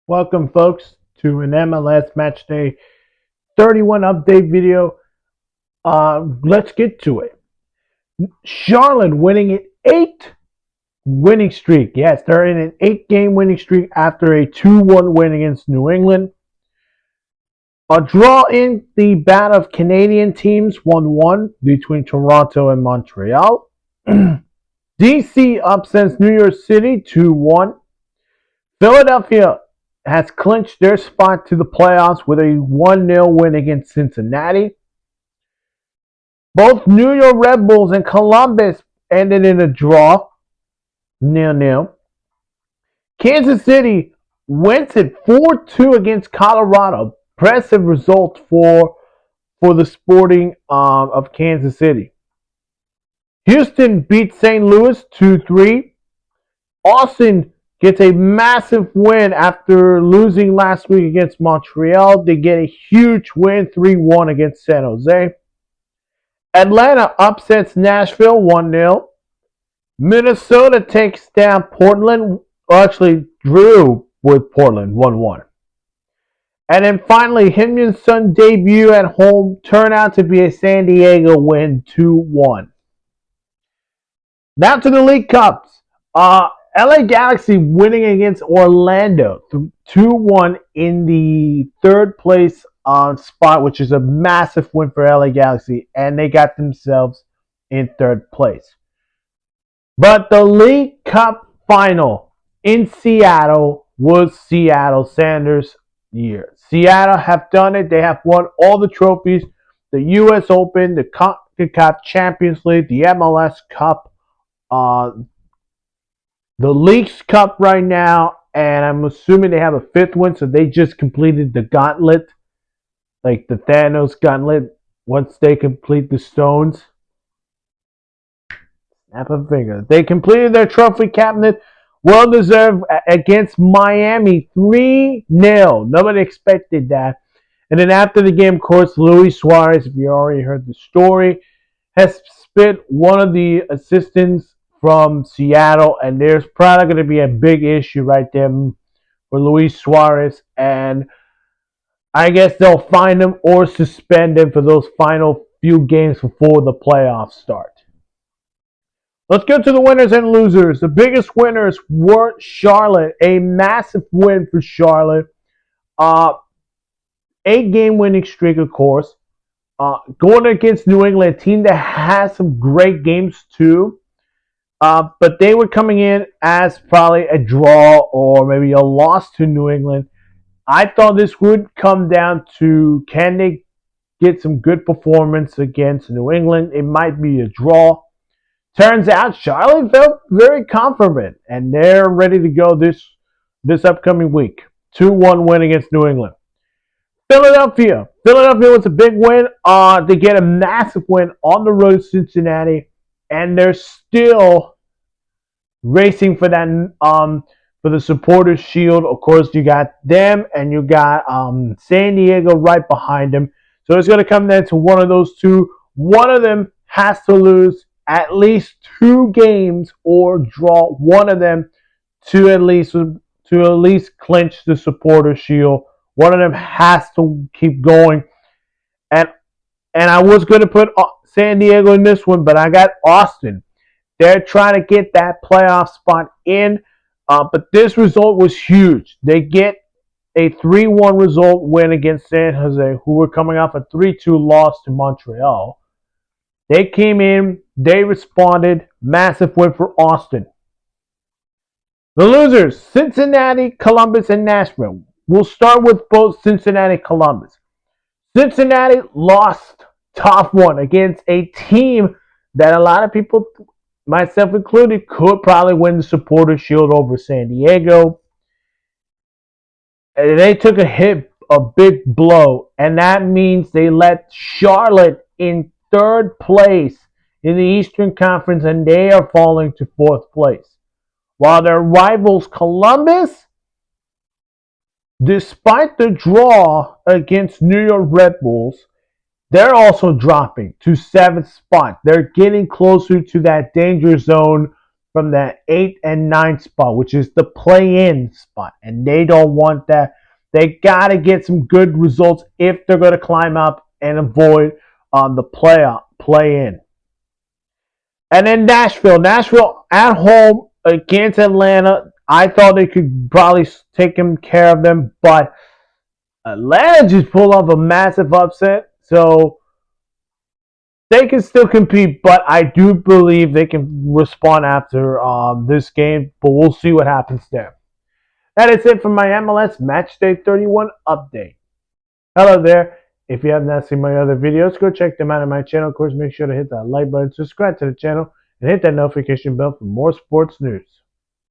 Welcome, folks, to an MLS Matchday 31 update video. Let's get to it. Charlotte winning an 8 winning streak. Yes, they're in an 8-game winning streak after a 2-1 win against New England. A draw in the battle of Canadian teams, 1-1 between Toronto and Montreal. DC upsets New York City 2-1. Philadelphia has clinched their spot to the playoffs with a 1-0 win against Cincinnati. Both New York Red Bulls and Columbus ended in a draw, 0-0. Kansas City wins it 4-2 against Colorado. Impressive result for the Sporting of Kansas City. Houston beat St. Louis 2-3. Austin gets a massive win after losing last week against Montreal. They get a huge win, 3-1 against San Jose. Atlanta upsets Nashville 1-0. Minnesota takes down Portland, actually drew with Portland 1-1. And then finally, Heung-min debut at home turned out to be a San Diego win 2-1. Now to the League Cups. LA Galaxy winning against Orlando 2-1 in the third place spot, which is a massive win for LA Galaxy, and they got themselves in third place. But the League Cup final in Seattle was Seattle Sanders' year. Seattle have done it. They have won all the trophies: the U.S. Open, the CONCACAF Champions League, the MLS Cup, the Leagues Cup right now, and I'm assuming they have a fifth one, so they just completed the gauntlet, like the Thanos gauntlet. Once they complete the stones, snap a finger. They completed their trophy cabinet, well deserved, against Miami 3-0. Nobody expected that. And then after the game, of course, Luis Suarez, if you already heard the story, has spit one of the assistants from Seattle, and there's probably going to be a big issue right there for Luis Suarez, and I guess they'll fine him or suspend him for those final few games before the playoffs start. Let's go to the winners and losers. The biggest winners were Charlotte, a massive win for Charlotte. 8-game winning streak, of course. Going against New England, a team that has some great games too. But they were coming in as probably a draw or maybe a loss to New England. I thought this would come down to, can they get some good performance against New England? It might be a draw. Turns out Charlotte felt very confident, and they're ready to go this upcoming week. 2-1 win against New England. Philadelphia was a big win. They get a massive win on the road to Cincinnati, and they're still racing for that for the Supporters Shield. Of course, you got them, and you got San Diego right behind them. So it's going to come down to one of those two. One of them has to lose at least 2 games or draw one of them to at least clinch the Supporters Shield. One of them has to keep going. And I was going to put San Diego in this one, but I got Austin. They're trying to get that playoff spot in, but this result was huge. They get a 3-1 result win against San Jose, who were coming off a 3-2 loss to Montreal. They came in, they responded, massive win for Austin. The losers, Cincinnati, Columbus, and Nashville. We'll start with both Cincinnati and Columbus. Cincinnati lost top one against a team that a lot of people, myself included, could probably win the Supporters Shield over San Diego. And they took a big blow, and that means they let Charlotte in third place in the Eastern Conference, and they are falling to fourth place. While their rivals Columbus, despite the draw against New York Red Bulls, they're also dropping to 7th spot. They're getting closer to that danger zone from that 8 and 9 spot, which is the play-in spot, and they don't want that. They got to get some good results if they're going to climb up and avoid the play-in. And then Nashville at home against Atlanta. I thought they could probably take care of them, but Atlanta just pulled off a massive upset. So they can still compete, but I do believe they can respond after this game. But we'll see what happens there. That is it for my MLS Matchday 31 update. Hello there. If you have not seen my other videos, go check them out on my channel. Of course, make sure to hit that like button, subscribe to the channel, and hit that notification bell for more sports news.